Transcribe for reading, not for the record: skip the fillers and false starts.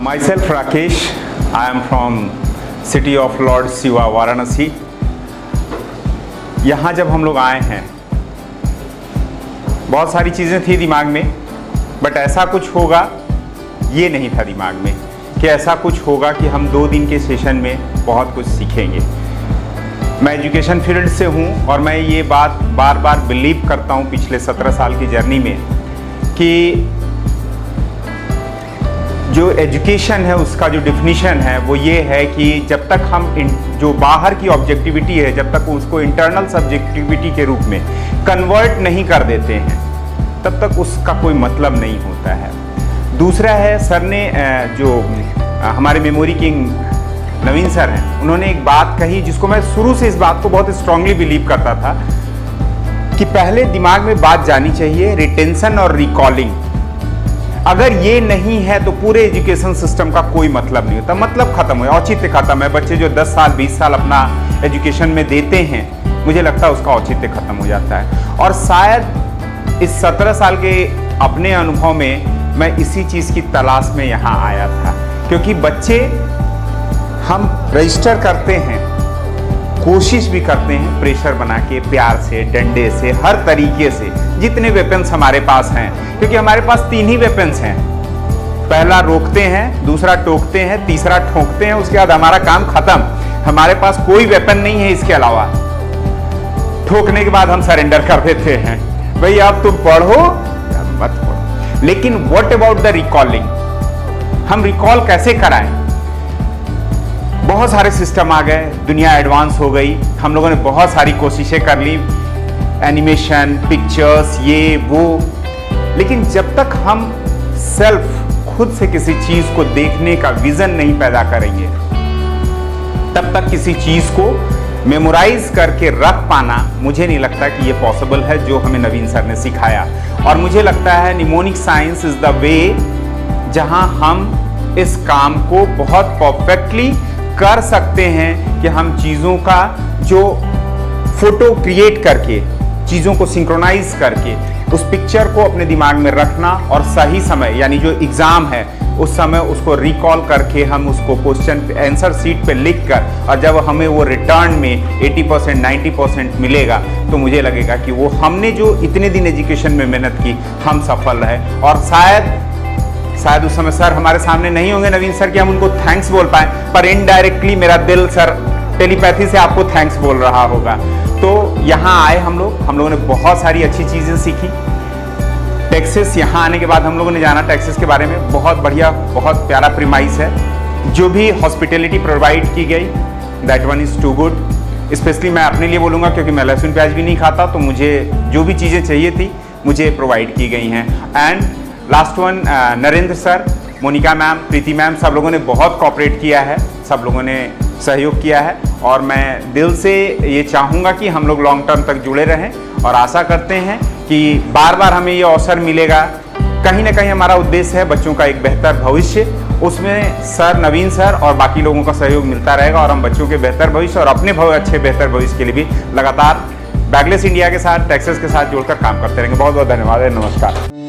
Myself Rakesh, I am from City of Lord Shiva, Varanasi. यहाँ जब हम लोग आए हैं बहुत सारी चीज़ें थी दिमाग में, बट ऐसा कुछ होगा ये नहीं था दिमाग में कि ऐसा कुछ होगा कि हम 2 दिन के सेशन में बहुत कुछ सीखेंगे। मैं एजुकेशन फील्ड से हूँ और मैं ये बात बार बार बिलीव करता हूँ पिछले 17 साल की जर्नी में कि जो एजुकेशन है उसका जो डिफिनीशन है वो ये है कि जब तक हम जो बाहर की ऑब्जेक्टिविटी है जब तक उसको इंटरनल सब्जेक्टिविटी के रूप में कन्वर्ट नहीं कर देते हैं तब तक उसका कोई मतलब नहीं होता है। दूसरा है, सर ने जो हमारे मेमोरी किंग नवीन सर हैं, उन्होंने एक बात कही जिसको मैं शुरू से इस बात को बहुत स्ट्रांगली बिलीव करता था कि पहले दिमाग में बात जानी चाहिए रिटेंशन और रिकॉलिंग। अगर ये नहीं है तो पूरे एजुकेशन सिस्टम का कोई मतलब नहीं होता, मतलब खत्म हो, औचित्य खत्म है। बच्चे जो 10 साल 20 साल अपना एजुकेशन में देते हैं, मुझे लगता है उसका औचित्य खत्म हो जाता है। और शायद इस 17 साल के अपने अनुभव में मैं इसी चीज़ की तलाश में यहाँ आया था, क्योंकि बच्चे हम रजिस्टर करते हैं, कोशिश भी करते हैं प्रेशर बना के, प्यार से, डंडे से, हर तरीके से, जितने वेपन्स हमारे पास हैं, क्योंकि हमारे पास 3 ही वेपन्स हैं। पहला रोकते हैं, दूसरा टोकते हैं, तीसरा ठोकते हैं, उसके बाद हमारा काम खत्म। हमारे पास कोई वेपन नहीं है इसके अलावा। ठोकने के बाद हम सरेंडर कर देते हैं, भाई अब तुम पढ़ो या मत पढ़ो। लेकिन व्हाट अबाउट द रिकॉलिंग? हम रिकॉल कैसे कराएं? बहुत सारे सिस्टम आ गए, दुनिया एडवांस हो गई, हम लोगों ने बहुत सारी कोशिशें कर ली, एनिमेशन, पिक्चर्स, ये वो, लेकिन जब तक हम सेल्फ खुद से किसी चीज़ को देखने का विजन नहीं पैदा करेंगे तब तक किसी चीज़ को मेमोराइज करके रख पाना मुझे नहीं लगता कि ये पॉसिबल है, जो हमें नवीन सर ने सिखाया। और मुझे लगता है mnemonic science is the way जहां हम इस काम को बहुत परफेक्टली कर सकते हैं कि हम चीज़ों का जो फोटो क्रिएट करके, चीज़ों को सिंक्रोनाइज करके, उस पिक्चर को अपने दिमाग में रखना और सही समय यानी जो एग्ज़ाम है उस समय उसको रिकॉल करके हम उसको क्वेश्चन आंसर शीट पे लिख कर, और जब हमें वो रिटर्न में 80% 90% मिलेगा तो मुझे लगेगा कि वो हमने जो इतने दिन एजुकेशन में मेहनत की हम सफल रहे। और शायद उस समय सर हमारे सामने नहीं होंगे नवीन सर कि हम उनको थैंक्स बोल पाए, पर इनडायरेक्टली मेरा दिल सर टेलीपैथी से आपको थैंक्स बोल रहा होगा। तो यहाँ आए हम लोगों ने बहुत सारी अच्छी चीज़ें सीखी। टेक्सास यहाँ आने के बाद हम लोगों ने जाना टेक्सास के बारे में, बहुत बढ़िया, बहुत प्यारा प्रीमाइस है। जो भी हॉस्पिटैलिटी प्रोवाइड की गई that one is too good. Specially मैं अपने लिए बोलूँगा क्योंकि मैं लहसुन प्याज भी नहीं खाता, तो मुझे जो भी चीज़ें चाहिए थी मुझे प्रोवाइड की गई हैं। And last one, Narendra sir, Monica ma'am, Preeti ma'am, सब लोगों ने बहुत कोऑपरेट किया है, सब लोगों ने सहयोग किया है। और मैं दिल से ये चाहूँगा कि हम लोग लॉन्ग टर्म तक जुड़े रहें और आशा करते हैं कि बार बार हमें ये अवसर मिलेगा। कहीं ना कहीं हमारा उद्देश्य है बच्चों का एक बेहतर भविष्य, उसमें सर, नवीन सर और बाकी लोगों का सहयोग मिलता रहेगा और हम बच्चों के बेहतर भविष्य और अपने अच्छे बेहतर भविष्य के लिए भी लगातार बैगलेस इंडिया के साथ, टेक्सास के साथ जुड़कर काम करते रहेंगे। बहुत बहुत धन्यवाद है, नमस्कार।